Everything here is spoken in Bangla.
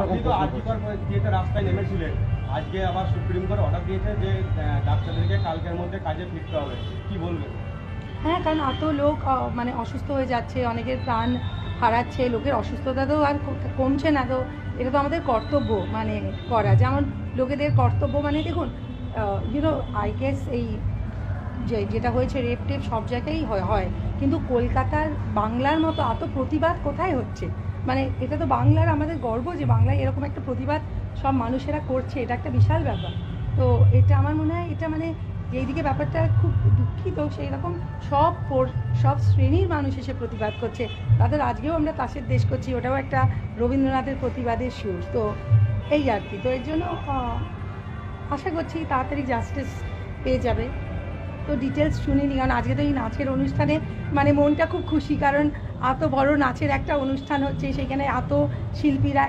আপনি তো আজিকর যেতে রাস্তায় নেমেছিলেন, আজকে আবার সুপ্রিম কোর্ট অর্ডার দিয়েছে যে ডাক্তারদেরকে কালকের মধ্যে কাজে ফিরতে হবে, কি বলবেন? হ্যাঁ, কারণ এত লোক মানে অসুস্থ হয়ে যাচ্ছে, অনেকের প্রাণ হারাচ্ছে, লোকের অসুস্থতা তো আর কমছে না, তো এটা তো আমাদের কর্তব্য মানে করা, যেমন লোকেদের কর্তব্য মানে দেখুন ইউনো আই গেস এই যেটা হয়েছে রেপ টেপ সব জায়গায়ই হয়, কিন্তু কলকাতার বাংলার মতো এত প্রতিবাদ কোথায় হচ্ছে? মানে এটা তো বাংলার আমাদের গর্ব যে বাংলায় এরকম একটা প্রতিবাদ সব মানুষেরা করছে, এটা একটা বিশাল ব্যাপার। তো এটা আমার মনে হয় এটা মানে যেইদিকে ব্যাপারটা খুব দুঃখিত, সেই রকম সব শ্রেণীর মানুষ এসে প্রতিবাদ করছে। তাদের আজকেও আমরা তাসের দেশ করছি, ওটাও একটা রবীন্দ্রনাথের প্রতিবাদের সুর। তো এই আর কি, তো এর জন্য আশা করছি তাড়াতাড়ি জাস্টিস পেয়ে যাবে। তো ডিটেলস শুনিনি, কারণ আজকে তো এই নাচের অনুষ্ঠানে মানে মনটা খুব খুশি, কারণ এত বড় নাচের একটা অনুষ্ঠান হচ্ছে, সেখানে এত শিল্পীরা